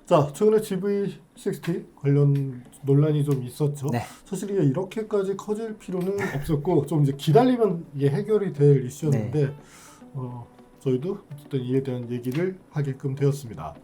자, 최근에 GV60 관련 논란이 좀 있었죠. 네. 사실 이게 이렇게까지 커질 필요는 없었고 좀 이제 기다리면 이게 해결이 될 이슈였는데 저희도 어쨌든 이에 대한 얘기를 하게끔 되었습니다.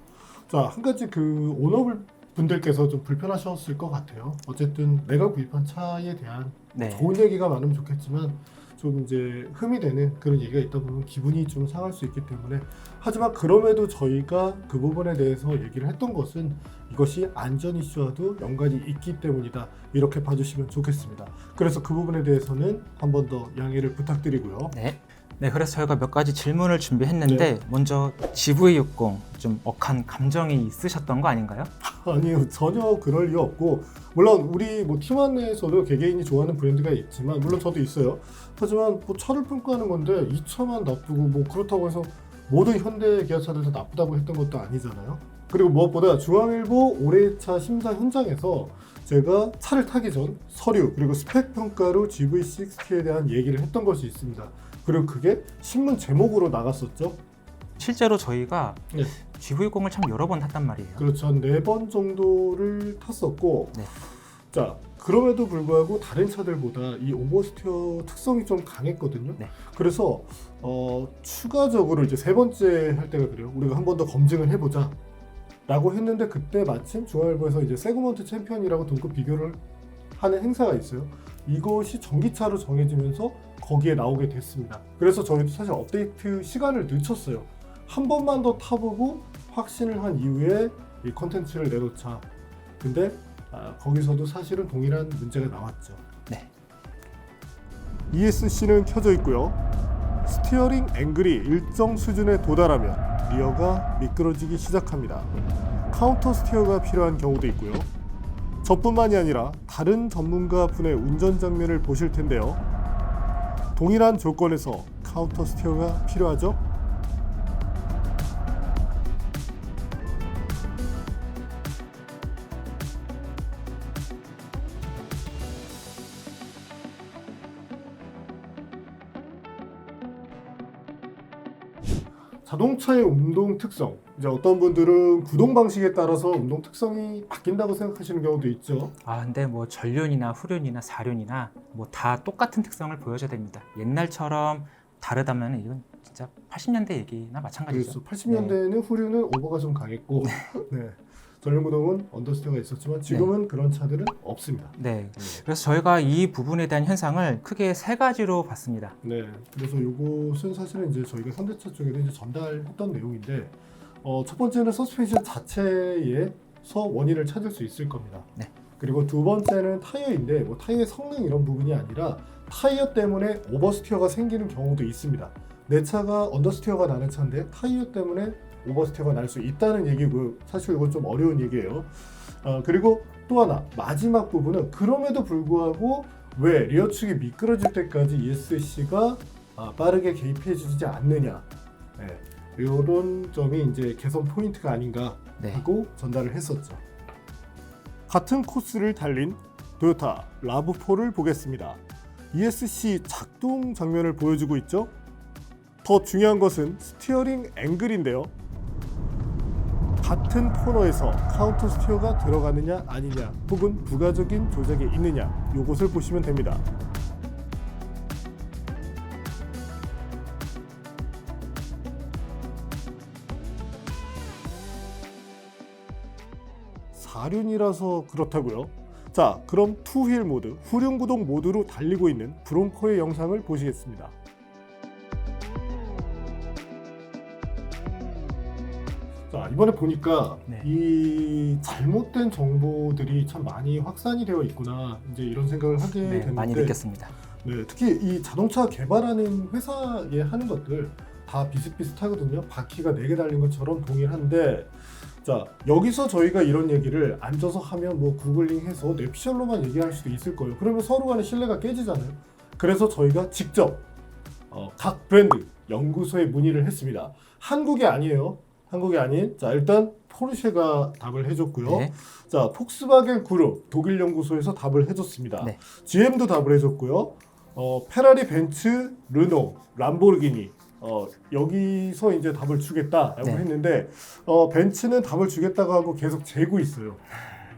자, 한 가지 그 오너블 분들께서 좀 불편하셨을 것 같아요. 어쨌든 내가 구입한 차에 대한 네. 좋은 얘기가 많으면 좋겠지만 좀 이제 흠이 되는 그런 얘기가 있다 보면 기분이 좀 상할 수 있기 때문에, 하지만 그럼에도 저희가 그 부분에 대해서 얘기를 했던 것은 이것이 안전 이슈와도 연관이 있기 때문이다, 이렇게 봐주시면 좋겠습니다. 그래서 그 부분에 대해서는 한 번 더 양해를 부탁드리고요. 네, 그래서 저희가 몇 가지 질문을 준비했는데 먼저 GV60 좀 억한 감정이 있으셨던 거 아닌가요? 아니요, 전혀 그럴 이유 없고, 물론 우리 뭐 팀 안에서도 개개인이 좋아하는 브랜드가 있지만 물론 저도 있어요. 하지만 뭐 차를 평가하는 건데 이 차만 나쁘고 뭐 그렇다고 해서 모든 현대 기아차들 다 나쁘다고 했던 것도 아니잖아요. 그리고 무엇보다 중앙일보 올해차 심사 현장에서 제가 차를 타기 전 서류 그리고 스펙 평가로 GV60에 대한 얘기를 했던 것이 있습니다. 그리고 그게 신문 제목으로 나갔었죠. 실제로 저희가 네. GV60을 참 여러 번 탔단 말이에요. 그렇죠. 한 4번 정도를 탔었고, 네. 자, 그럼에도 불구하고 다른 차들보다 이 오버스티어 특성이 좀 강했거든요. 네. 그래서 추가적으로 이제 3번째 할 때가 그래요. 우리가 한 번 더 검증을 해보자 라고 했는데, 그때 마침 중앙일보에서 이제 세그먼트 챔피언이라고 등급 비교를 하는 행사가 있어요. 이것이 전기차로 정해지면서 거기에 나오게 됐습니다. 그래서 저희도 사실 업데이트 시간을 늦췄어요. 한 번만 더 타보고 확신을 한 이후에 이 컨텐츠를 내놓자. 근데 거기서도 사실은 동일한 문제가 나왔죠. 네. ESC는 켜져 있고요. 스티어링 앵글이 일정 수준에 도달하면 리어가 미끄러지기 시작합니다. 카운터 스티어가 필요한 경우도 있고요. 저뿐만이 아니라 다른 전문가 분의 운전 장면을 보실 텐데요. 동일한 조건에서 카운터 스티어가 필요하죠? 자동차의 운동 특성, 이제 어떤 분들은 구동 방식에 따라서 운동 특성이 바뀐다고 생각하시는 경우도 있죠. 근데 뭐 전륜이나 후륜이나 사륜이나 뭐 다 똑같은 특성을 보여줘야 됩니다. 옛날처럼 다르다면 이건 진짜 80년대 얘기나 마찬가지죠. 그래서 80년대에는 후륜은 오버가 좀 강했고, 네. 전륜 구동은 언더스티어가 있었지만 지금은 그런 차들은 없습니다. 네. 그래서 저희가 이 부분에 대한 현상을 크게 3가지로 봤습니다. 네. 그래서 이것은 사실은 이제 저희가 현대차 쪽에도 이제 전달했던 내용인데, 첫 번째는 서스펜션 자체에서 원인을 찾을 수 있을 겁니다. 네. 그리고 두 번째는 타이어인데, 뭐 타이어의 성능 이런 부분이 아니라 타이어 때문에 오버스티어가 생기는 경우도 있습니다. 내 차가 언더스티어가 나는 차인데 타이어 때문에 오버스티어가 날 수 있다는 얘기고요. 사실 이건 좀 어려운 얘기예요. 그리고 또 하나, 마지막 부분은 그럼에도 불구하고 왜 리어 축이 미끄러질 때까지 ESC가 빠르게 개입해주지 않느냐, 네, 이런 점이 이제 개선 포인트가 아닌가 하고 전달을 했었죠. 같은 코스를 달린 토요타 라브4를 보겠습니다. ESC 작동 장면을 보여주고 있죠. 더 중요한 것은 스티어링 앵글인데요. 같은 코너에서 카운터 스티어가 들어가느냐 아니냐, 혹은 부가적인 조작이 있느냐, 이것을 보시면 됩니다. 사륜이라서 그렇다고요? 자, 그럼 투휠 모드, 후륜 구동 모드로 달리고 있는 브론코의 영상을 보시겠습니다. 자, 이번에 보니까 이 잘못된 정보들이 참 많이 확산이 되어 있구나, 이제 이런 생각을 하게 됐는데, 많이 느꼈습니다. 네, 특히 이 자동차 개발하는 회사에 하는 것들 다 비슷비슷하거든요. 바퀴가 4개 달린 것처럼 동일한데, 자, 여기서 저희가 이런 얘기를 앉아서 하면 뭐 구글링해서 뇌피셜로만 얘기할 수도 있을 거예요. 그러면 서로 간의 신뢰가 깨지잖아요. 그래서 저희가 직접 각 브랜드 연구소에 문의를 했습니다. 한국이 아니에요. 한국이 아닌, 자, 일단 포르쉐가 답을 해줬고요. 네. 자, 폭스바겐 그룹 독일 연구소에서 답을 해줬습니다. 네. GM도 답을 해줬고요. 페라리, 벤츠, 르노, 람보르기니, 여기서 이제 답을 주겠다라고 네. 했는데 벤츠는 답을 주겠다고 하고 계속 재고 있어요.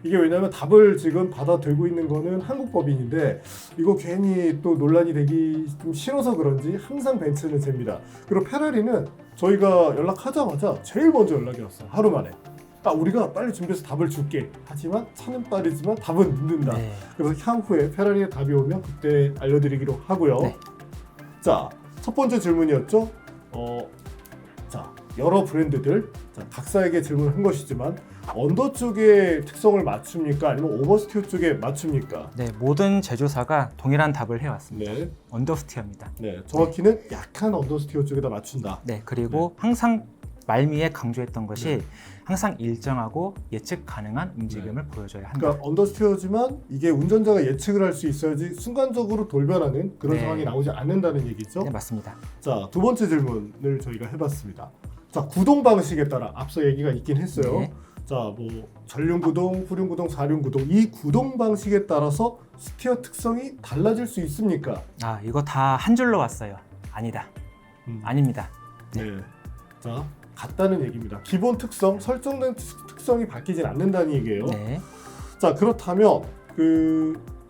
이게 왜냐하면 답을 지금 받아들고 있는 거는 한국 법인인데 이거 괜히 또 논란이 되기 좀 싫어서 그런지 항상 벤츠는 잽니다. 그리고 페라리는 저희가 연락하자마자 제일 먼저 연락이 왔어요. 하루 만에. 우리가 빨리 준비해서 답을 줄게. 하지만 차는 빠르지만 답은 늦는다. 네. 그래서 향후에 페라리의 답이 오면 그때 알려드리기로 하고요. 네. 자, 첫 번째 질문이었죠. 자, 여러 브랜드들 각사에게 질문한 것이지만 언더 쪽의 특성을 맞춥니까? 아니면 오버스티어 쪽에 맞춥니까? 네, 모든 제조사가 동일한 답을 해왔습니다. 네, 언더스티어입니다. 네, 정확히는 약한 언더스티어 쪽에다 맞춘다. 네, 그리고 항상 말미에 강조했던 것이 항상 일정하고 예측 가능한 움직임을 보여줘야 한다. 그러니까 언더스티어지만 이게 운전자가 예측을 할 수 있어야지 순간적으로 돌변하는 그런 네. 상황이 나오지 않는다는 얘기죠. 네, 맞습니다. 자, 두 번째 질문을 저희가 해봤습니다. 자, 구동 방식에 따라 앞서 얘기가 있긴 했어요. 네. 자, 뭐 전륜 구동, 후륜 구동, 사륜 구동 이 구동 방식에 따라서 스티어 특성이 달라질 수 있습니까? 아, 이거 다 한 줄로 왔어요. 아니다. 아닙니다. 네. 자, 같다는 얘기입니다. 기본 특성, 설정된 특성이 바뀌진 않는다는 얘기예요. 네. 자, 그렇다면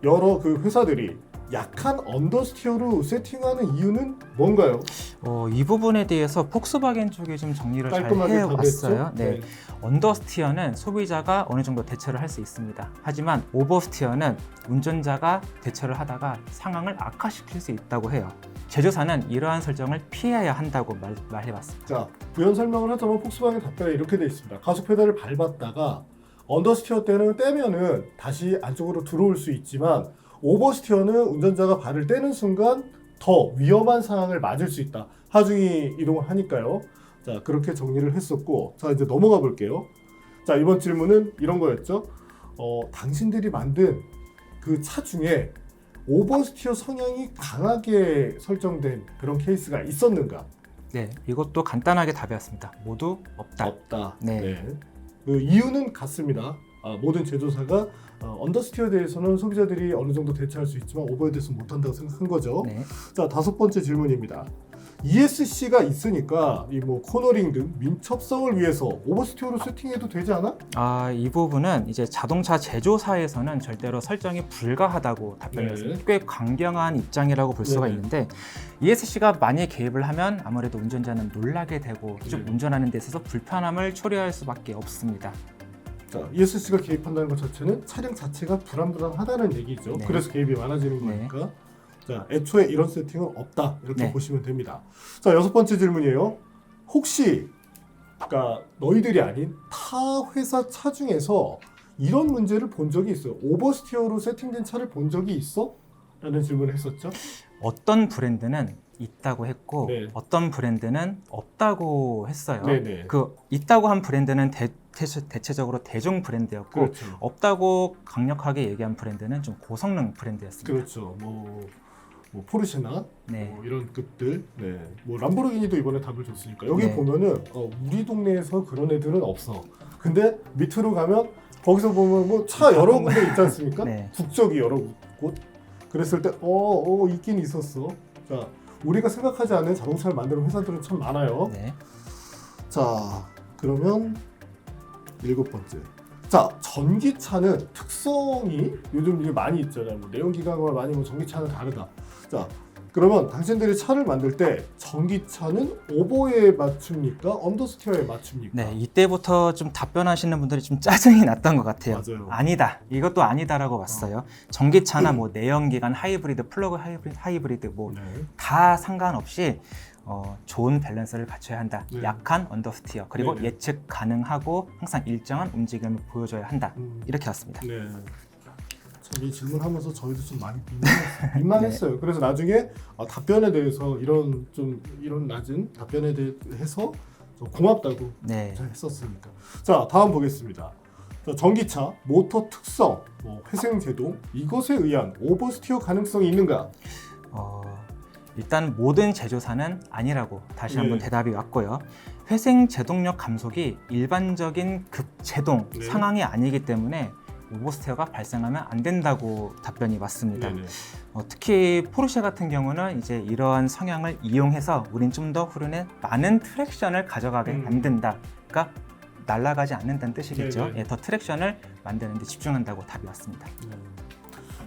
여러 회사들이 약한 언더스티어로 세팅하는 이유는 뭔가요? 이 부분에 대해서 폭스바겐 쪽이 좀 정리를 잘 해왔어요. 네. 언더스티어는 소비자가 어느 정도 대처를 할 수 있습니다. 하지만 오버스티어는 운전자가 대처를 하다가 상황을 악화시킬 수 있다고 해요. 제조사는 이러한 설정을 피해야 한다고 말해봤습니다. 자, 부연 설명을 하자면 폭스바겐 답변에 이렇게 되어 있습니다. 가속 페달을 밟았다가 언더스티어 때는 떼면은 다시 안쪽으로 들어올 수 있지만 오버스티어는 운전자가 발을 떼는 순간 더 위험한 상황을 맞을 수 있다. 하중이 이동을 하니까요. 자, 그렇게 정리를 했었고, 자, 이제 넘어가 볼게요. 자, 이번 질문은 이런 거였죠. 당신들이 만든 그 차 중에 오버스티어 성향이 강하게 설정된 그런 케이스가 있었는가? 네, 이것도 간단하게 답이었습니다. 모두 없다. 없다. 네. 그 이유는 같습니다. 모든 제조사가 언더스티어에 대해서는 소비자들이 어느 정도 대처할 수 있지만 오버에 대해서는 못한다고 생각한 거죠. 네. 자, 다섯 번째 질문입니다. ESC가 있으니까 이 코너링 등 민첩성을 위해서 오버스티어로 세팅해도 되지 않아? 이 부분은 이제 자동차 제조사에서는 절대로 설정이 불가하다고 답변했습니다. 꽤 강경한 입장이라고 볼 수가 있는데 ESC가 많이 개입을 하면 아무래도 운전자는 놀라게 되고 쭉 운전하는 데 있어서 불편함을 초래할 수밖에 없습니다. 자, ESC가 개입한다는 것 자체는 차량 자체가 불안불안하다는 얘기죠. 네. 그래서 개입이 많아지는 거니까. 자, 애초에 이런 세팅은 없다 이렇게 보시면 됩니다. 자, 여섯 번째 질문이에요. 혹시 그러니까 너희들이 아닌 타 회사 차 중에서 이런 문제를 본 적이 있어요? 오버스티어로 세팅된 차를 본 적이 있어? 라는 질문을 했었죠. 어떤 브랜드는 있다고 했고 어떤 브랜드는 없다고 했어요. 그 있다고 한 브랜드는 대체적으로 대중 브랜드였고 그렇죠. 없다고 강력하게 얘기한 브랜드는 좀 고성능 브랜드였습니다. 그렇죠. 뭐 포르쉐나 네. 이런 급들, 뭐 람보르기니도 이번에 답을 줬으니까 여기 보면은 우리 동네에서 그런 애들은 없어. 근데 밑으로 가면 거기서 보면 뭐 차 여러 군데 있지 않습니까? 국적이 여러 곳. 그랬을 때 있긴 있었어. 자, 우리가 생각하지 않는 자동차를 만드는 회사들은 참 많아요. 자, 그러면 일곱 번째. 자, 전기차는 특성이 요즘 이게 많이 있잖아요. 뭐 내연기관과 많이 전기차는 다르다. 자, 그러면 당신들이 차를 만들 때 전기차는 오버에 맞춥니까? 언더스티어에 맞춥니까? 네, 이때부터 좀 답변하시는 분들이 좀 짜증이 났던 것 같아요. 맞아요. 아니다. 이것도 아니다라고 봤어요. 전기차나 뭐 내연기관 하이브리드, 플러그 하이브리드 뭐 다 상관없이 좋은 밸런스를 갖춰야 한다. 약한 언더스티어 그리고 예측 가능하고 항상 일정한 움직임을 보여줘야 한다. 이렇게 왔습니다. 네. 참 이 질문하면서 저희도 좀 많이 민망했어요. 그래서 나중에 답변에 대해서 이런 낮은 답변에 대해서 고맙다고 잘 했었으니까. 자, 다음 보겠습니다. 자, 전기차 모터 특성, 회생 제동 이것에 의한 오버스티어 가능성이 있는가? 일단 모든 제조사는 아니라고 다시 한번 대답이 왔고요. 회생 제동력 감속이 일반적인 급제동 상황이 아니기 때문에 오버스티어가 발생하면 안 된다고 답변이 왔습니다. 네네. 특히 포르쉐 같은 경우는 이제 이러한 성향을 이용해서 우린 좀 더 후륜에 많은 트랙션을 가져가게 만든다. 그러니까 날아가지 않는다는 뜻이겠죠. 네네. 예, 더 트랙션을 만드는 데 집중한다고 답이 왔습니다.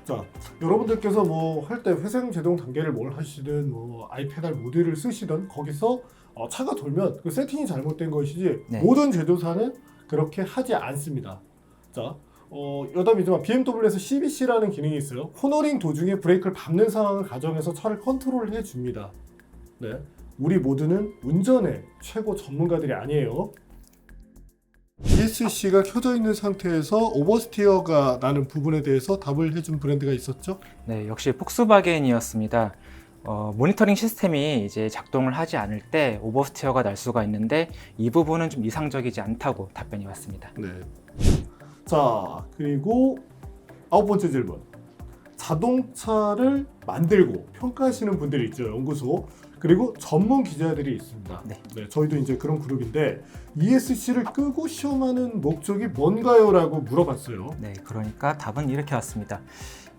자, 여러분들께서 뭐 할 때 회생 제동 단계를 뭘 하시든 뭐 아이페달 모드를 쓰시든 거기서 차가 돌면 그 세팅이 잘못된 것이지 네. 모든 제조사는 그렇게 하지 않습니다. 자, 여담이지만 BMW에서 CBC라는 기능이 있어요. 코너링 도중에 브레이크를 밟는 상황을 가정해서 차를 컨트롤해 줍니다. 네, 우리 모두는 운전의 최고 전문가들이 아니에요. ESC가 켜져 있는 상태에서 오버스티어가 나는 부분에 대해서 답을 해준 브랜드가 있었죠? 네, 역시 폭스바겐이었습니다. 모니터링 시스템이 이제 작동을 하지 않을 때 오버스티어가 날 수가 있는데 이 부분은 좀 이상적이지 않다고 답변이 왔습니다. 네. 자, 그리고 9번째 질문. 자동차를 만들고 평가하시는 분들이 있죠, 연구소. 그리고 전문 기자들이 있습니다. 네. 네, 저희도 이제 그런 그룹인데 ESC를 끄고 시험하는 목적이 뭔가요? 라고 물어봤어요. 네, 그러니까 답은 이렇게 왔습니다.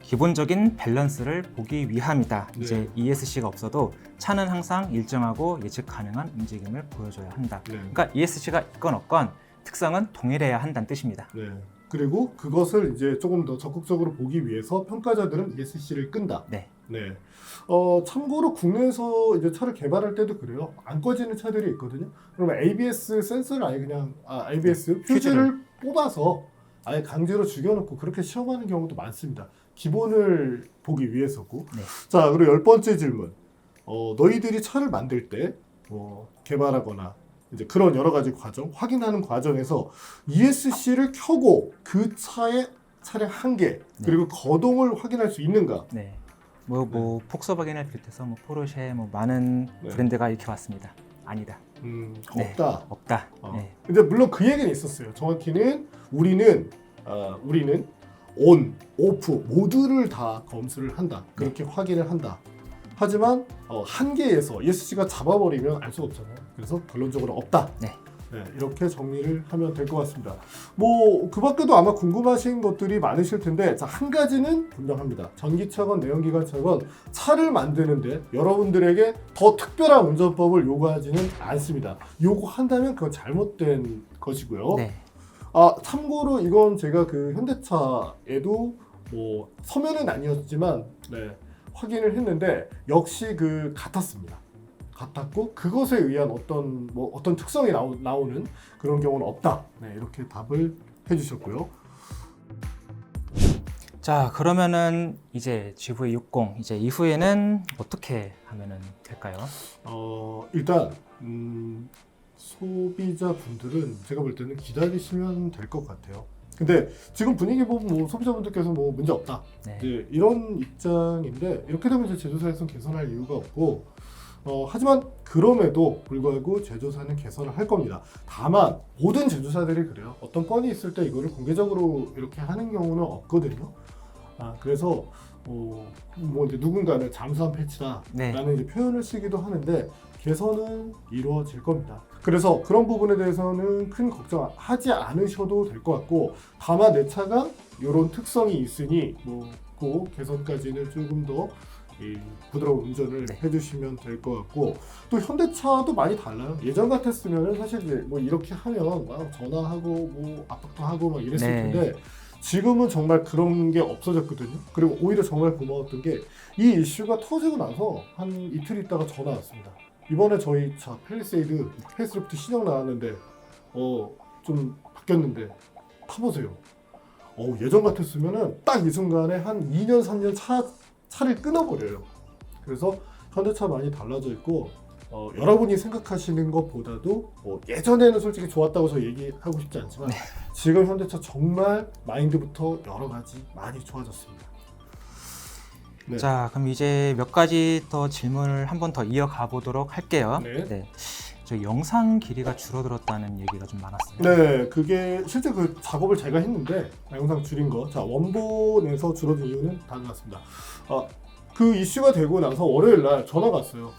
기본적인 밸런스를 보기 위함이다. 네. 이제 ESC가 없어도 차는 항상 일정하고 예측 가능한 움직임을 보여줘야 한다. 네. 그러니까 ESC가 있건 없건 특성은 동일해야 한다는 뜻입니다. 네. 그리고 그것을 이제 조금 더 적극적으로 보기 위해서 평가자들은 ESC를 끈다. 네. 네. 참고로 국내에서 이제 차를 개발할 때도 그래요. 안 꺼지는 차들이 있거든요. 그러면 ABS 센서를 아예 그냥 ABS 퓨즈를 뽑아서 아예 강제로 죽여놓고 그렇게 시험하는 경우도 많습니다. 기본을 보기 위해서고. 네. 자, 그리고 10번째 질문. 너희들이 차를 만들 때 개발하거나 이제 그런 여러 가지 과정, 확인하는 과정에서 ESC를 켜고 그 차의 차량 한계 그리고 거동을 확인할 수 있는가? 네. 폭스바겐을 비롯해서 포르쉐 많은 네. 브랜드가 이렇게 왔습니다. 아니다. 네. 없다. 없다. 네. 근데 물론 그 얘기는 있었어요. 정확히는 우리는 온, 오프 모두를 다 검수를 한다. 그렇게 확인을 한다. 하지만 한계에서 ESC가 잡아버리면 알 수가 없잖아요. 그래서 결론적으로 없다. 네. 네, 이렇게 정리를 하면 될 것 같습니다. 그 밖에도 아마 궁금하신 것들이 많으실 텐데, 자, 한 가지는 분명합니다. 전기차건 내연기관차건 차를 만드는데 여러분들에게 더 특별한 운전법을 요구하지는 않습니다. 요구한다면 그건 잘못된 것이고요. 네. 참고로 이건 제가 그 현대차에도 서면은 아니었지만 확인을 했는데 역시 같았습니다. 같았고 그것에 의한 어떤 특성이 나오는 그런 경우는 없다. 네, 이렇게 답을 해주셨고요. 자, 그러면은 이제 GV60 이제 이후에는 어떻게 하면은 될까요? 일단 소비자분들은 제가 볼 때는 기다리시면 될 것 같아요. 근데 지금 분위기 보면 소비자분들께서 문제 없다. 네. 이제 이런 입장인데 이렇게 되면 이제 제조사에서는 개선할 이유가 없고 하지만 그럼에도 불구하고 제조사는 개선을 할 겁니다. 다만 모든 제조사들이 그래요. 어떤 건이 있을 때 이거를 공개적으로 이렇게 하는 경우는 없거든요. 그래서 이제 누군가는 잠수함 패치다라는 네. 이제 표현을 쓰기도 하는데 개선은 이루어질 겁니다. 그래서 그런 부분에 대해서는 큰 걱정하지 않으셔도 될 것 같고, 다만 내 차가 이런 특성이 있으니 그 개선까지는 조금 더 부드러운 운전을 네. 해주시면 될 것 같고, 또 현대차도 많이 달라요. 예전 같았으면 사실 이제 이렇게 하면 막 전화하고 압박도 하고 막 이랬을 네. 텐데 지금은 정말 그런 게 없어졌거든요. 그리고 오히려 정말 고마웠던 게 이 이슈가 터지고 나서 한 이틀 있다가 전화 왔습니다. 이번에 저희 차 팰리세이드 페이스리프트 신형 나왔는데 좀 바뀌었는데 타보세요. 예전 같았으면은 딱 이 순간에 한 2년 3년 차를 끊어버려요. 그래서 현대차 많이 달라져 있고 여러분이 생각하시는 것보다도 예전에는 솔직히 좋았다고 저 얘기하고 싶지 않지만 지금 현대차 정말 마인드부터 여러 가지 많이 좋아졌습니다. 네. 자, 그럼 이제 몇 가지 더 질문을 한 번 더 이어가 보도록 할게요. 네. 저 영상 길이가 줄어들었다는 얘기가 좀 많았어요. 네, 그게 실제 그 작업을 제가 했는데 영상 줄인 거. 자, 원본에서 줄어든 이유는 다같습니다. 그 이슈가 되고 나서 월요일 날 전화가 왔어요.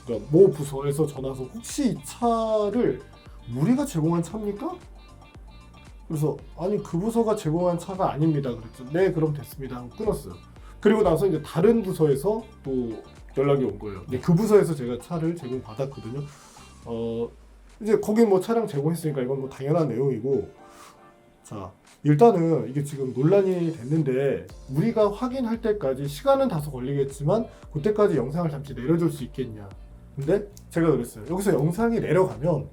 그러니까 모 부서에서 전화 와서 혹시 이 차를 우리가 제공한 차입니까? 그래서 아니 그 부서가 제공한 차가 아닙니다. 그랬죠. 네 그럼 됐습니다 하고 끊었어요. 그리고 나서 이제 다른 부서에서 또 연락이 온 거예요. 근데 그 부서에서 제가 차를 제공받았거든요. 이제 거기 뭐 차량 제공했으니까 이건 뭐 당연한 내용이고, 자 일단은 이게 지금 논란이 됐는데 우리가 확인할 때까지 시간은 다소 걸리겠지만 그때까지 영상을 잠시 내려줄 수 있겠냐. 근데 제가 그랬어요. 여기서 영상이 내려가면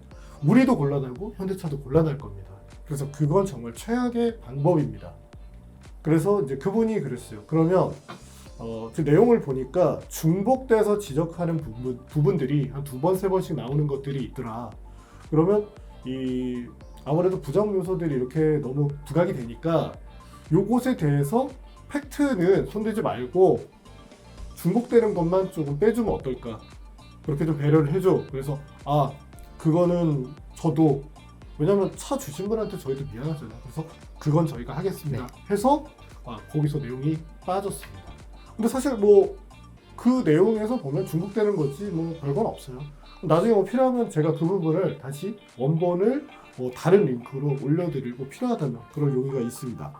우리도 곤란하고 현대차도 곤란할 겁니다. 그래서 그건 정말 최악의 방법입니다. 그래서 이제 그분이 그랬어요. 그러면 그 내용을 보니까 중복돼서 지적하는 부분들이 한 2번, 3번씩 나오는 것들이 있더라. 그러면 이 아무래도 부정 요소들이 이렇게 너무 부각이 되니까 요것에 대해서 팩트는 손대지 말고 중복되는 것만 조금 빼주면 어떨까? 그렇게 좀 배려를 해줘. 그래서 그거는 저도, 왜냐면 차 주신 분한테 저희도 미안하잖아요. 그래서 그건 저희가 하겠습니다. 해서 거기서 내용이 빠졌습니다. 근데 사실 뭐 그 내용에서 보면 중복되는 거지 뭐 별건 없어요. 나중에 뭐 필요하면 제가 그 부분을 다시 원본을 뭐 다른 링크로 올려드리고 필요하다면 그럴 용의가 있습니다.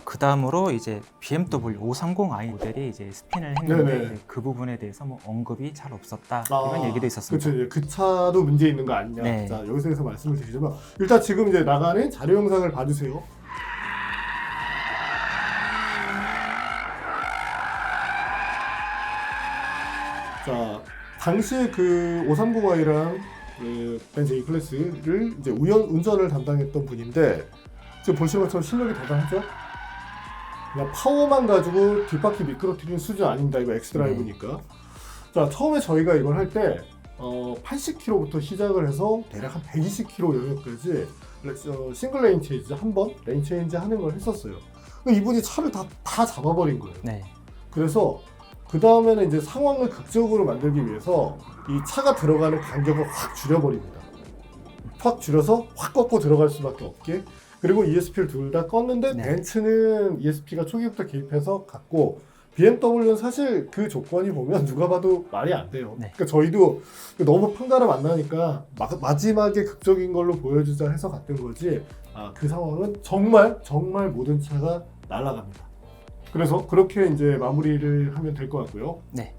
그 다음으로 이제 BMW 530i 모델이 이제 스핀을 했는데 네네. 그 부분에 대해서 뭐 언급이 잘 없었다 이런 얘기도 있었습니다. 그렇죠. 그 차도 문제 있는 거 아니냐. 네. 자 여기서 말씀을 드리자면 일단 지금 이제 나가는 자료 영상을 봐주세요. 자 당시에 그 530i랑 그 벤츠 A 클래스를 이제 운전을 담당했던 분인데 지금 보시는 것처럼 실력이 대단하죠? 그냥 파워만 가지고 뒷바퀴 미끄러뜨리는 수준 아닙니다. 이거 엑스드라이브니까. 자 처음에 저희가 이걸 할 때 80km부터 시작을 해서 대략 한 120km 영역까지 싱글 레인 체인지 한 번 레인 체인지 하는 걸 했었어요. 근데 이분이 차를 다 잡아버린 거예요. 네. 그래서 그 다음에는 이제 상황을 극적으로 만들기 위해서 이 차가 들어가는 간격을 확 줄여버립니다. 확 줄여서 확 꺾고 들어갈 수밖에 없게. 그리고 ESP를 둘 다 껐는데 네. 벤츠는 ESP가 초기부터 개입해서 갔고 BMW는 사실 그 조건이 보면 누가 봐도 말이 안 돼요. 네. 그러니까 저희도 너무 판가름 안 나니까 마지막에 극적인 걸로 보여주자 해서 갔던 거지. 그 상황은 정말 모든 차가 날아갑니다. 그래서 그렇게 이제 마무리를 하면 될 것 같고요. 네.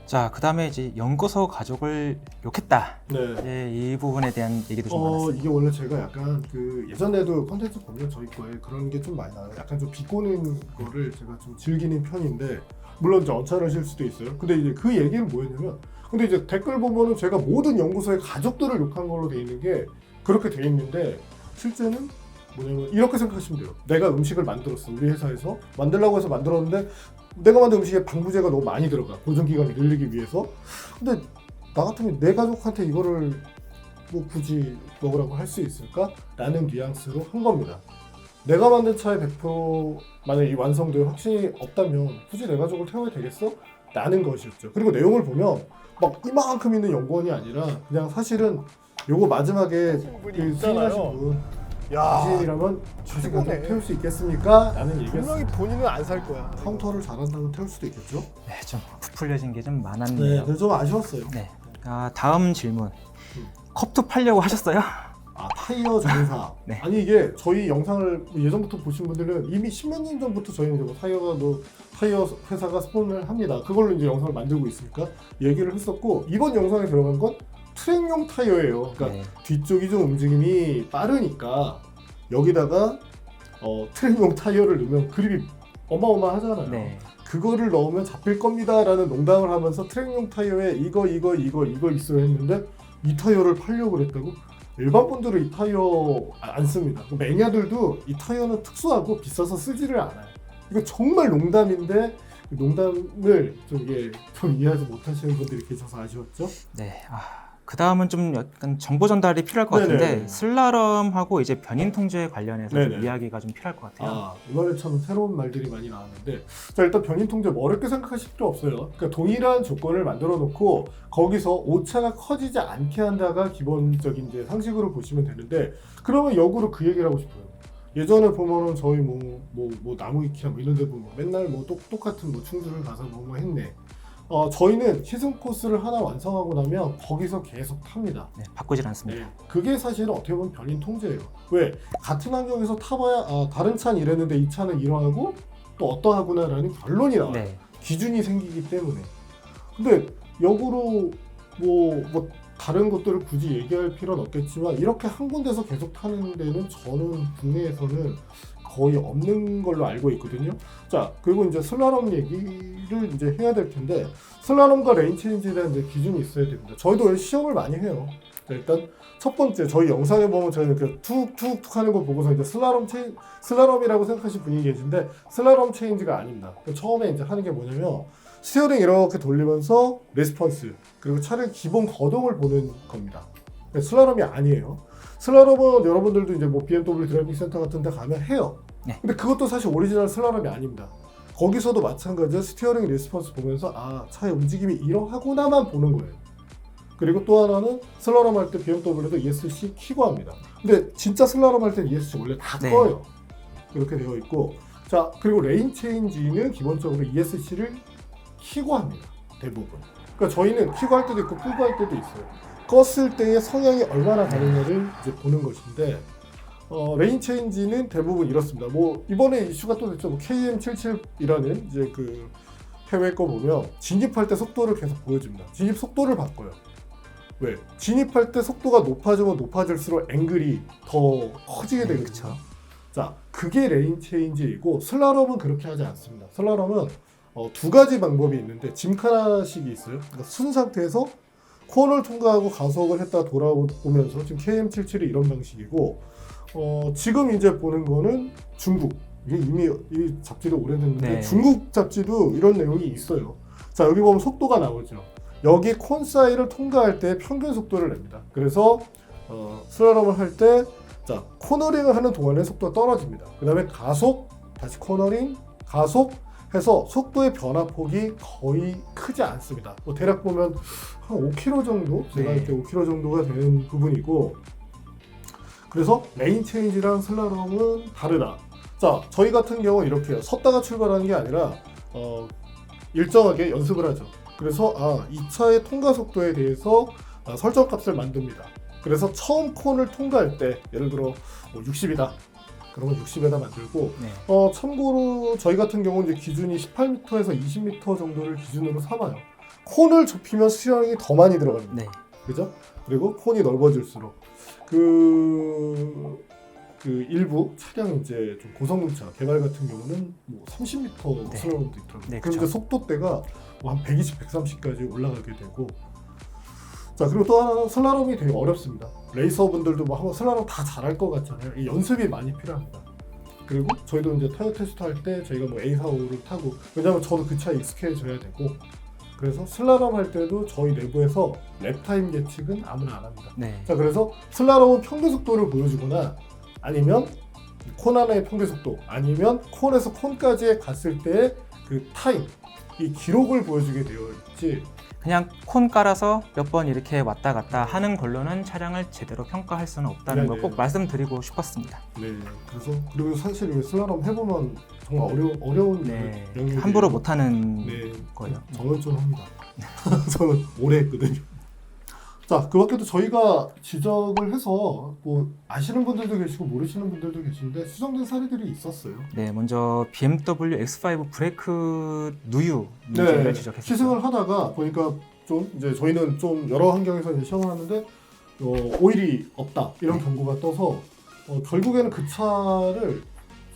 자, 그 다음에 이제 연구소 가족을 욕했다. 네. 네, 이 부분에 대한 얘기도 좀 많았어요. 이게 원래 제가 약간 그 예전에도 컨텐츠 보면 저희 거에 그런 게 좀 많이 나와요. 약간 좀 비꼬는 거를 제가 좀 즐기는 편인데 물론 이제 언짢으실 수도 있어요. 근데 이제 그 얘기는 뭐였냐면, 근데 이제 댓글 보면은 제가 모든 연구소의 가족들을 욕한 걸로 돼 있는 게 그렇게 돼 있는데 실제는 뭐냐면 이렇게 생각하시면 돼요. 내가 음식을 만들었어. 우리 회사에서 만들라고 해서 만들었는데 내가 만든 음식에 방부제가 너무 많이 들어가. 보존기간을 늘리기 위해서. 근데 나 같으면 내 가족한테 이거를 뭐 굳이 먹으라고 할 수 있을까? 라는 뉘앙스로 한 겁니다. 내가 만든 차의 100% 만약에 이 완성도에 확신이 없다면 굳이 내 가족을 태워야 되겠어? 라는 것이었죠. 그리고 내용을 보면 막 이만큼 있는 연구원이 아니라 그냥 사실은 요거 마지막에 그 수행하신 분 당신이라면 자식 가족 태울 수 있겠습니까? 라는 얘기였어요. 분명히 본인은 안 살 거야. 카운터를 잘한다면 태울 수도 있겠죠? 네, 좀 부풀려진 게 좀 네, 많았네요. 그래서 좀 아쉬웠어요. 네. 다음 질문. 컵투 팔려고 하셨어요? 타이어 장사. 네. 아니 이게 저희 영상을 예전부터 보신 분들은 이미 10몇 년 전부터 저희는 이제 뭐 타이어 회사가 스폰을 합니다. 그걸로 이제 영상을 만들고 있으니까 얘기를 했었고, 이번 영상에 들어간 건 트랙용 타이어예요. 그러니까 네. 뒤쪽이 좀 움직임이 빠르니까 여기다가 트랙용 타이어를 넣으면 그립이 어마어마하잖아요. 네. 그거를 넣으면 잡힐 겁니다라는 농담을 하면서 트랙용 타이어에 이거 있어야 했는데 이 타이어를 팔려고 그랬다고? 일반 분들은 이 타이어 안 씁니다. 매니아들도 이 타이어는 특수하고 비싸서 쓰지를 않아요. 이거 정말 농담인데 농담을 좀 이해하지 못하시는 분들이 계셔서 아쉬웠죠? 네. 그 다음은 좀 약간 정보 전달이 필요할 것 같은데 네네. 슬라럼하고 이제 변인 통제 관련해서 좀 네네. 이야기가 좀 필요할 것 같아요. 이번에 참 새로운 말들이 많이 나왔는데, 자 일단 변인 통제 뭐 어렵게 생각하실 필요 없어요. 그러니까 동일한 조건을 만들어 놓고 거기서 오차가 커지지 않게 한다가 기본적인 이제 상식으로 보시면 되는데, 그러면 역으로 그 얘기를 하고 싶어요. 예전에 보면은 저희 뭐 나무위키나 뭐 이런 데 보면 맨날 뭐 똑같은 뭐 충주를 가서 뭐 했네. 저희는 시승 코스를 하나 완성하고 나면 거기서 계속 탑니다. 네, 바꾸질 않습니다. 네, 그게 사실은 어떻게 보면 변린 통제예요. 왜? 같은 환경에서 타봐야 다른 차는 이랬는데 이 차는 이러하고 또 어떠하구나라는 결론이 나와요. 네. 기준이 생기기 때문에. 근데 역으로 뭐 다른 것들을 굳이 얘기할 필요는 없겠지만 이렇게 한 군데서 계속 타는 데는 저는 국내에서는 거의 없는 걸로 알고 있거든요. 자, 그리고 이제 슬라롬 얘기를 이제 해야 될 텐데 슬라롬과 레인 체인지에 대한 이제 기준이 있어야 됩니다. 저희도 시험을 많이 해요. 자, 일단 첫 번째 저희 영상에 보면 저희는 그 툭툭툭 하는 거 보고서 이제 슬라롬이라고 생각하시는 분이 계신데 슬라롬 체인지가 아닙니다. 처음에 이제 하는 게 뭐냐면 스티어링 이렇게 돌리면서 레스폰스 그리고 차량 기본 거동을 보는 겁니다. 슬라롬이 아니에요. 슬라롬은 여러분들도 이제 뭐 BMW 드라이빙 센터 같은 데 가면 해요. 네. 근데 그것도 사실 오리지널 슬라롬이 아닙니다. 거기서도 마찬가지로 스티어링 레스폰스 보면서 차의 움직임이 이러하구나만 보는 거예요. 그리고 또 하나는 슬라롬 할 때 BMW도 ESC 키고 합니다. 근데 진짜 슬라롬 할 때는 ESC 원래 다 네. 꺼요. 이렇게 되어 있고 자 그리고 레인 체인지는 기본적으로 ESC를 키고 합니다. 대부분. 그러니까 저희는 키고 할 때도 있고 끄고 할 때도 있어요. 껐을 때의 성향이 얼마나 다른가를 이제 보는 것인데 레인 체인지는 대부분 이렇습니다. 뭐 이번에 이슈가 또 됐죠. 뭐 KM77이라는 이제 그 해외 거 보면 진입할 때 속도를 계속 보여줍니다. 진입 속도를 바꿔요. 왜? 진입할 때 속도가 높아지면 높아질수록 앵글이 더 커지게 되거든요. 그렇죠. 자, 그게 레인 체인지이고 슬라롬은 그렇게 하지 않습니다. 슬라롬은 두 가지 방법이 있는데 짐카나식이 있어요. 그러니까 순 상태에서 코너를 통과하고 가속을 했다 돌아오면서 지금 KM77이 이런 방식이고 지금 이제 보는 거는 중국 이게 이미 이 잡지도 오래됐는데 네. 중국 잡지도 이런 내용이 있어요. 자 여기 보면 속도가 나오죠. 여기 콘 사이를 통과할 때 평균 속도를 냅니다. 그래서 슬라롬을 할 때 자 코너링을 하는 동안에 속도가 떨어집니다. 그 다음에 가속 다시 코너링 가속 해서 속도의 변화폭이 거의 크지 않습니다. 뭐 대략 보면 한 5km 정도 제가 네. 할 때 5km 정도가 되는 부분이고 그래서 레인 체인지랑 슬라롬은 다르다. 자 저희 같은 경우는 이렇게 해요. 섰다가 출발하는 게 아니라 일정하게 연습을 하죠. 그래서 이 차의 통과 속도에 대해서 설정 값을 만듭니다. 그래서 처음 콘을 통과할 때 예를 들어 60이다. 그러면 60에다 만들고 네. 참고로 저희 같은 경우는 이제 기준이 18m에서 20m 정도를 기준으로 삼아요. 콘을 좁히면 스티어링이 더 많이 들어갑니다. 네. 그죠? 그리고 콘이 넓어질수록 그 일부 차량 이제 좀 고성능차 개발 같은 경우는 뭐 30m 네. 슬라롬도 있더라고요. 네, 그럼 이제 그쵸. 속도대가 뭐 한 120, 130까지 올라가게 되고 자 그리고 또 하나는 슬라롬이 되게 어렵습니다. 레이서분들도 뭐 한번 슬라롬 다 잘할 것 같잖아요. 이 연습이 많이 필요합니다. 그리고 저희도 이제 타이어 테스트 할 때 저희가 뭐 A45를 타고 왜냐면 저도 그 차에 익숙해져야 되고 그래서 슬라롬 할 때도 저희 내부에서 랩타임 계측은 아무나 안 합니다. 네. 자 그래서 슬라롬은 평균 속도를 보여주거나 아니면 콘 하나의 평균 속도 아니면 콘에서 콘까지 갔을 때의 그 타임 이 기록을 보여주게 되어 있지 그냥 콘 깔아서 몇 번 이렇게 왔다 갔다 하는 걸로는 차량을 제대로 평가할 수는 없다는 걸 네네. 꼭 말씀드리고 싶었습니다. 네 그래서 그리고 사실 이 슬라롬 해보면 정말 어려운 네. 영역이에요. 함부로 못하는 네. 거예요. 저는 좀 합니다. 저는 오래 했거든요. 자, 그 밖에도 저희가 지적을 해서 뭐 아시는 분들도 계시고 모르시는 분들도 계신데 수정된 사례들이 있었어요. 네, 먼저 BMW X5 브레이크 누유 문제를 지적했습니다. 시승을 하다가 보니까 좀 이제 저희는 좀 여러 환경에서 이제 시험을 하는데 오일이 없다 이런 네. 경고가 떠서 결국에는 그 차를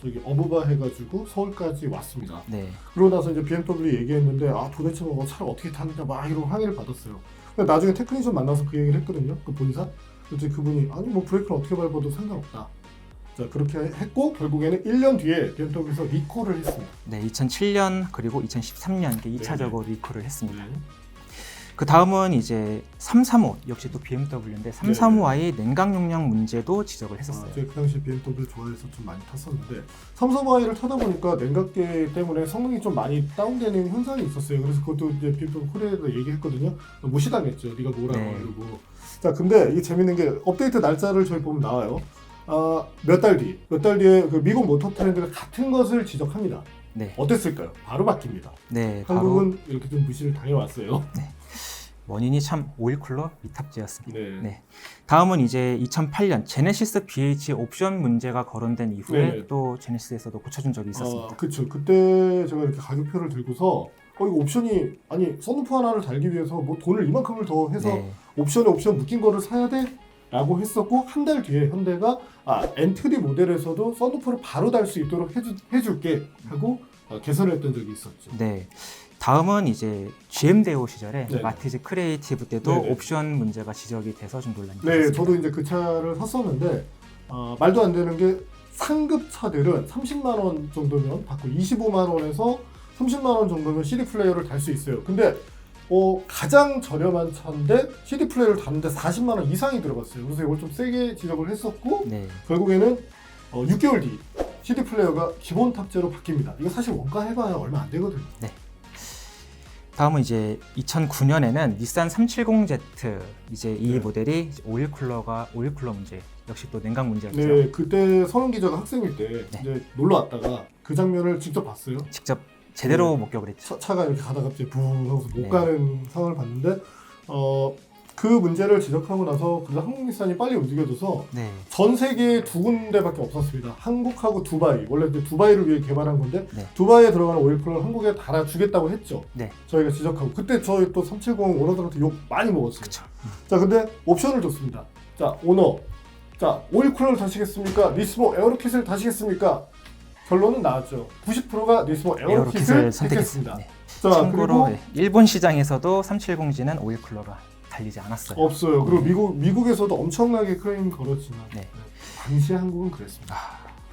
저기 어부바 해가지고 서울까지 왔습니다. 네, 그러고 나서 이제 BMW 얘기했는데 도대체 뭐 차를 어떻게 타느냐 막 이런 항의를 받았어요. 근데 나중에 테크니션 만나서 그 얘기를 했거든요. 그 본사. 그랬더니 그분이 아니 뭐 브레이크를 어떻게 밟아도 상관없다. 자 그렇게 했고 결국에는 1년 뒤에 BMW에서 리콜을 했습니다. 네, 2007년 그리고 2013년 이렇게 2차적으로 리콜을 했습니다. 네. 그 다음은 이제 335 역시 또 BMW인데 335i 냉각 용량 문제도 지적을 했었어요. 제가 그 당시 BMW 좋아해서 좀 많이 탔었는데 335i를 타다 보니까 냉각계 때문에 성능이 좀 많이 다운되는 현상이 있었어요. 그래서 그것도 이제 BMW 코리아에서 얘기했거든요. 무시당했죠. 네가 뭐라고 네. 하려고. 자 근데 이게 재밌는 게 업데이트 날짜를 저희 보면 나와요. 몇 달 뒤에 그 미국 모터 트렌드가 같은 것을 지적합니다. 네. 어땠을까요? 바로 바뀝니다. 네, 한국은 이렇게 좀 무시를 당해왔어요. 원인이 참 오일 쿨러 미탑재였습니다. 네. 네. 다음은 이제 2008년 제네시스 BH 옵션 문제가 거론된 이후에 네. 또 제네시스에서도 고쳐준 적이 있었습니다. 그렇죠. 그때 제가 이렇게 가격표를 들고서 이거 옵션이 아니 썬루프 하나를 달기 위해서 뭐 돈을 이만큼을 더 해서 네. 옵션에 옵션 묶인 거를 사야 돼? 라고 했었고 한 달 뒤에 현대가 엔트리 모델에서도 썬루프를 바로 달 수 있도록 해줄게 하고 개선을 했던 적이 있었죠. 네. 다음은 이제 GM 대우 시절에 네. 마티즈 크리에이티브 때도 네네. 옵션 문제가 지적이 돼서 좀 논란이 네, 있었습니다. 저도 이제 그 차를 샀었는데 말도 안 되는 게 상급 차들은 30만 원 정도면 받고 25만 원에서 30만 원 정도면 CD 플레이어를 달 수 있어요. 근데 가장 저렴한 차인데 CD 플레이어를 달는데 40만 원 이상이 들어갔어요. 그래서 이걸 좀 세게 지적을 했었고 네. 결국에는 6개월 뒤 CD 플레이어가 기본 탑재로 바뀝니다. 이거 사실 원가 해봐야 얼마 안 되거든요. 다음은 이제 2009년에는 닛산 370Z 이제 이 네. 모델이 이제 오일 쿨러 문제 역시 또 냉각 문제였죠. 네, 그때 서른 기자가 학생일 때 네. 이제 놀러 왔다가 그 장면을 직접 봤어요. 직접 제대로 네. 목격을 했죠. 차가 이렇게 가다가 갑자기 붕 하고서 못 네. 가는 상황을 봤는데 그 문제를 지적하고 나서 그래서 한국닛산이 빨리 움직여줘서 네. 전 세계에 2군데밖에 없었습니다. 한국하고 두바이. 원래 이제 두바이를 위해 개발한 건데 네. 두바이에 들어가는 오일 쿨러를 한국에 달아주겠다고 했죠. 네. 저희가 지적하고 그때 저희 또 370 오너들한테 욕 많이 먹었어요. 그렇죠. 자, 근데 옵션을 줬습니다. 자, 오너. 자, 오일 쿨러를 다시겠습니까? 니스모 에어로킷을 다시겠습니까? 결론은 나왔죠. 90%가 니스모 에어로킷을 택했습니다. 네. 자, 참고로 그리고 일본 시장에서도 370G는 오일 쿨러가 달리지 않았어요. 없어요. 그리고 미국에서도 엄청나게 클레임 걸었지만 네. 당시 한국은 그랬습니다.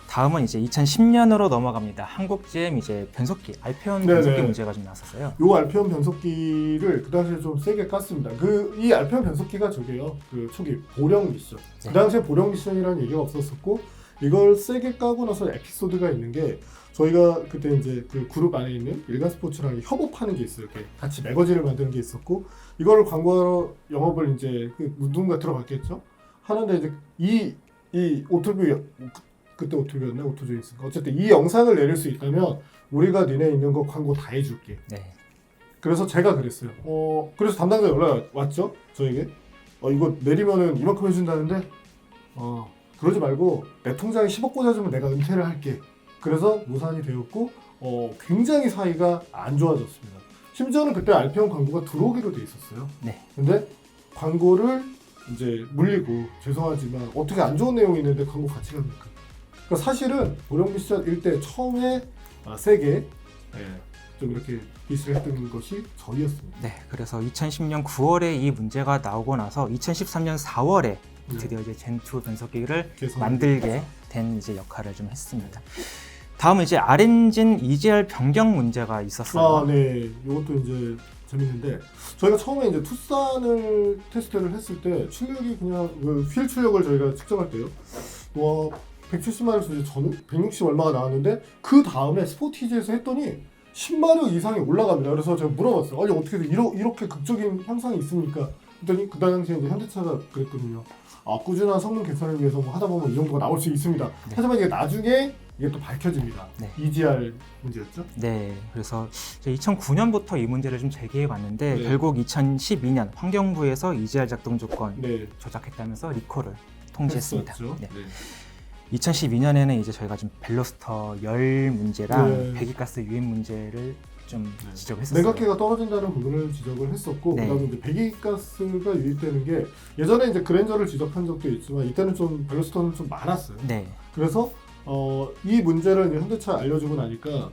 다음은 이제 2010년으로 넘어갑니다. 한국 GM 이제 변속기, 알페온 네네. 변속기 문제가 좀 나왔었어요. 요 알페온 변속기를 그 당시에 좀 세게 깠습니다. 이 알페온 변속기가 저게요. 그 초기 보령 미션. 네. 그 당시에 보령 미션이라는 얘기가 없었었고 이걸 세게 까고 나서 에피소드가 있는 게 저희가 그때 이제 그 그룹 안에 있는 일간 스포츠랑 협업하는 게 있어요. 이렇게 같이 매거진을 만드는 게 있었고 이거를 광고 영업을 이제 누군가 들어갔겠죠. 하는데 이제 이 오토뷰 그때 오토뷰였나 오토조인스인가 어쨌든 이 영상을 내릴 수 있다면 우리가 니네 있는 거 광고 다 해줄게. 네. 그래서 제가 그랬어요. 그래서 담당자 연락 왔죠 저에게. 이거 내리면은 이만큼 해준다는데 그러지 말고 내 통장에 10억 꽂아주면 내가 은퇴를 할게. 그래서 무산이 되었고 굉장히 사이가 안 좋아졌습니다. 심지어는 그때 알페온 광고가 들어오기로 돼 있었어요. 네. 근데 광고를 이제 물리고 죄송하지만 어떻게 안 좋은 내용이 있는데 광고 같이 갑니까? 그러니까 사실은 보령 미션 일때 처음에 세게 좀 이렇게 디스를 했던 것이 저희였습니다. 네. 그래서 2010년 9월에 이 문제가 나오고 나서 2013년 4월에 드디어 이제 젠2 변속기를 만들게 된 이제 역할을 좀 했습니다. 다음은 이제 R엔진 EGR 변경 문제가 있었어요. 네. 이것도 이제 재밌는데 저희가 처음에 이제 투싼을 테스트를 했을 때 출력이 그냥 휠 출력을 저희가 측정할 때요. 170마력에서 저는 160 얼마가 나왔는데 그 다음에 스포티지에서 했더니 10마력 이상이 올라갑니다. 그래서 제가 물어봤어요. 아니 어떻게 이렇게 극적인 향상이 있습니까? 그랬더니 그 당시에 이제 현대차가 그랬거든요. 꾸준한 성능 개선을 위해서 뭐 하다 보면 이 정도가 나올 수 있습니다. 네. 하지만 이게 나중에 이게 또 밝혀집니다. 네. EGR 문제였죠? 네, 그래서 2009년부터 이 문제를 좀 제기해 왔는데 네. 결국 2012년 환경부에서 EGR 작동 조건 네. 조작했다면서 리콜을 통지했습니다. 했었죠. 네. 네. 2012년에는 이제 저희가 좀 벨로스터 열 문제랑 네. 배기가스 유입 문제를 좀 네. 지적했었어요. 냉각기가 떨어진다는 부분을 지적을 했었고 네. 그다음에 이제 배기가스가 유입되는 게 예전에 이제 그랜저를 지적한 적도 있지만 이때는 좀 벨로스터는 좀 많았어요. 네, 그래서 이 문제를 이제 현대차에 알려주고 나니까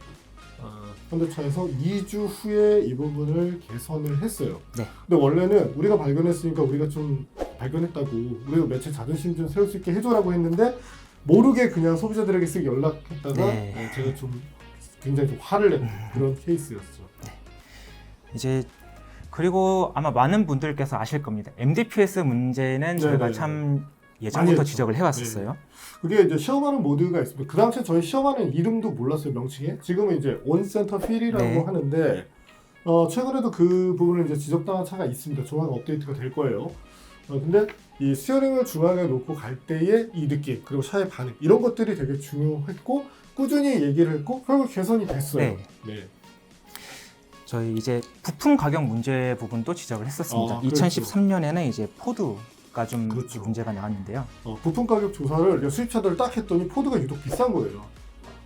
현대차에서 2주 후에 이 부분을 개선을 했어요. 네. 근데 원래는 우리가 발견했으니까 우리가 좀 발견했다고 우리가 매체 자존심 좀 세울 수 있게 해줘라고 했는데 모르게 그냥 소비자들에게 쓱 연락했다가 네. 제가 좀 굉장히 좀 화를 냈던 그런 케이스였죠. 이제 그리고 아마 많은 분들께서 아실 겁니다. MDPS 문제는 저희가 네네. 참 많이 예전부터 했죠. 지적을 해왔었어요. 그게 이제 시험하는 모드가 있습니다. 그 당시에 저희 시험하는 이름도 몰랐어요, 명칭에. 지금은 이제 온센터 필이라고 네. 하는데 최근에도 그 부분을 이제 지적당한 차가 있습니다. 조만간 업데이트가 될 거예요. 근데 이 스티어링을 중앙에 놓고 갈 때의 이 느낌 그리고 차의 반응 이런 것들이 되게 중요했고 꾸준히 얘기를 했고 결국 개선이 됐어요. 네. 네. 저희 이제 부품 가격 문제 부분도 지적을 했었습니다. 그렇죠. 2013년에는 이제 포드가 좀 그렇죠. 문제가 나왔는데요. 부품 가격 조사를 수입차들 딱 했더니 포드가 유독 비싼 거예요.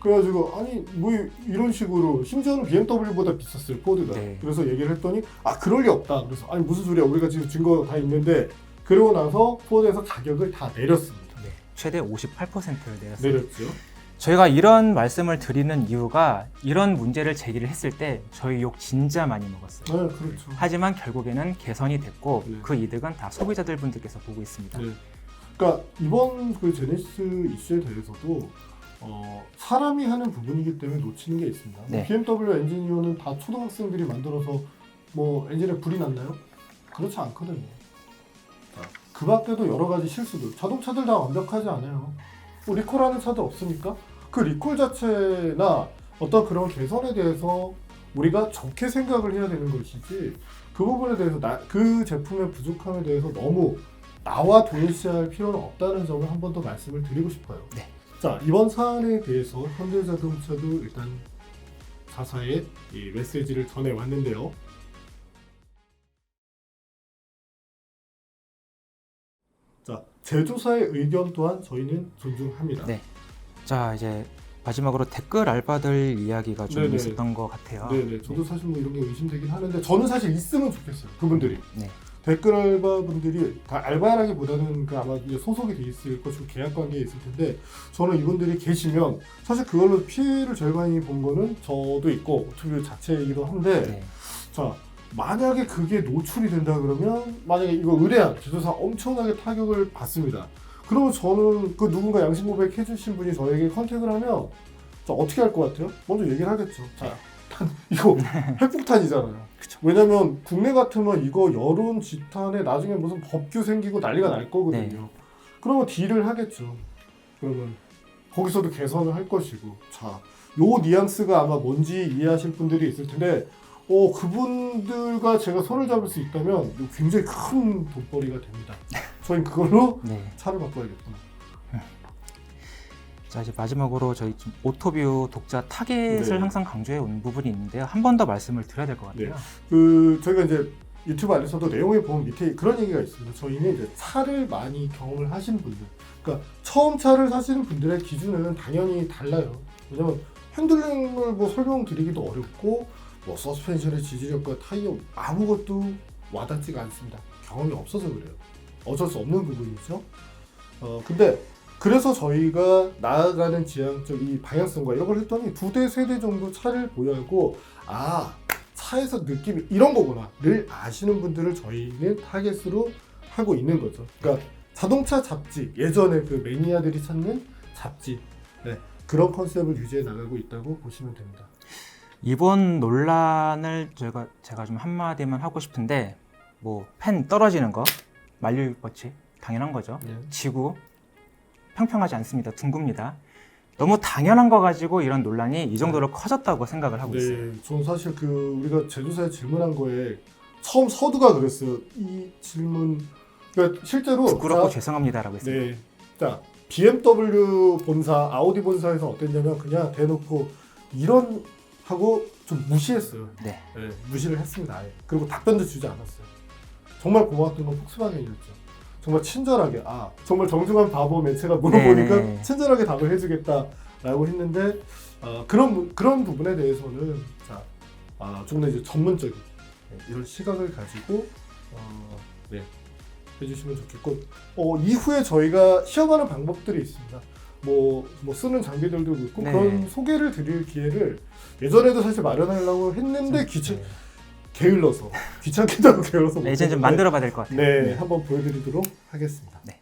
그래가지고 아니 뭐 이런 식으로 심지어는 BMW보다 비쌌어요 포드가. 네. 그래서 얘기를 했더니 그럴 리 없다. 그래서 아니 무슨 소리야 우리가 지금 증거 다 있는데 그러고 나서 포드에서 가격을 다 내렸습니다. 네. 최대 58%를 내렸습니다. 내렸죠. 저희가 이런 말씀을 드리는 이유가 이런 문제를 제기를 했을 때 저희 욕 진짜 많이 먹었어요. 네, 그렇죠. 하지만 결국에는 개선이 됐고 네. 그 이득은 다 소비자들 분들께서 보고 있습니다. 네. 그러니까 이번 그 제네시스 이슈에 대해서도 사람이 하는 부분이기 때문에 놓치는 게 있습니다. 네. BMW 엔지니어는 다 초등학생들이 만들어서 뭐 엔진에 불이 났나요? 그렇지 않거든요. 그 밖에도 여러 가지 실수들, 자동차들 다 완벽하지 않아요. 뭐 리콜하는 차도 없으니까 그 리콜 자체나 어떤 그런 개선에 대해서 우리가 좋게 생각을 해야 되는 것이지 그 부분에 대해서 그 제품의 부족함에 대해서 너무 나와 동일시할 필요는 없다는 점을 한 번 더 말씀을 드리고 싶어요. 네. 자, 이번 사안에 대해서 현대자동차도 일단 자사의 이 메시지를 전해왔는데요. 자, 제조사의 의견 또한 저희는 존중합니다. 네. 자, 이제 마지막으로 댓글 알바들 이야기가 좀 네네. 있었던 것 같아요. 네네. 저도 사실 뭐 이런 게 의심되긴 하는데 저는 사실 있으면 좋겠어요. 그분들이. 네. 댓글 알바분들이 다 알바라기보다는 그 아마 이제 소속이 돼 있을 것이고 계약 관계에 있을 텐데 저는 이분들이 계시면 사실 그걸로 피해를 제일 많이 본 거는 저도 있고 오토뷰 자체이기도 한데 네. 자 만약에 그게 노출이 된다 그러면 만약에 이거 의뢰한 제조사 엄청나게 타격을 받습니다. 그러면 저는 그 누군가 양심 고백 해주신 분이 저에게 컨택을 하면 자 어떻게 할 것 같아요? 먼저 얘기를 하겠죠. 자 이거 핵폭탄이잖아요. 그쵸. 왜냐면 국내 같으면 이거 여론 지탄에 나중에 무슨 법규 생기고 난리가 날 거거든요. 네. 그러면 딜을 하겠죠. 그러면 거기서도 개선을 할 것이고 자, 요 뉘앙스가 아마 뭔지 이해하실 분들이 있을 텐데 그분들과 제가 손을 잡을 수 있다면 이거 굉장히 큰 돈벌이가 됩니다. 저희 그걸로 네. 차를 바꿔야겠구나. 자, 이제 마지막으로 저희 좀 오토뷰 독자 타겟을 네. 항상 강조해 온 부분이 있는데요. 한 번 더 말씀을 드려야 될 것 같아요. 저희가 이제 유튜브 안에서도 내용에 보면 밑에 그런 얘기가 있습니다. 저희는 이제 차를 많이 경험을 하신 분들, 그러니까 처음 차를 사시는 분들의 기준은 당연히 달라요. 왜냐면 핸들링을 뭐 설명드리기도 어렵고 뭐 서스펜션의 지지력과 타이어 아무것도 와닿지가 않습니다. 경험이 없어서 그래요. 어쩔 수 없는 부분이죠. 근데 그래서 저희가 나아가는 지향적 이 방향성과 이런 걸 했더니 2대, 3대 정도 차를 보유하고 차에서 느낌이 이런 거구나를 아시는 분들을 저희는 타겟으로 하고 있는 거죠. 그러니까 자동차 잡지, 예전에 그 매니아들이 찾는 잡지, 그런 컨셉을 유지해 나가고 있다고 보시면 됩니다. 이번 논란을 제가 좀 한마디만 하고 싶은데 뭐 펜 떨어지는 거, 만류법칙 당연한 거죠. 지구 평평하지 않습니다. 둥굽니다. 너무 당연한 거 가지고 이런 논란이 이 정도로 커졌다고 생각을 하고 있어요. 저는 사실 우리가 제조사에 질문한 거에 처음 서두가 그랬어요. 이 질문 그러니까 실제로 부끄럽고 죄송합니다라고 했습니다. 네. 자, BMW 본사, 아우디 본사에서 어땠냐면 그냥 대놓고 이런 하고 좀 무시했어요. 네. 무시를 했습니다. 아예. 그리고 답변도 주지 않았어요. 정말 고마웠던 건 폭스바겐이었죠. 정말 친절하게 정말 정중한 바보 매체가 물어보니까 네. 친절하게 답을 해주겠다라고 했는데 그런 부분에 대해서는 좀 더 이제 전문적인 이런 시각을 가지고 해주시면 좋겠고 이후에 저희가 시험하는 방법들이 있습니다. 뭐 쓰는 장비들도 있고 네. 그런 소개를 드릴 기회를 예전에도 사실 마련하려고 했는데 게을러서 귀찮기도 하고 게을러서 이제 좀 만들어봐야 될 것 같아요. 한번 보여드리도록 하겠습니다. 네.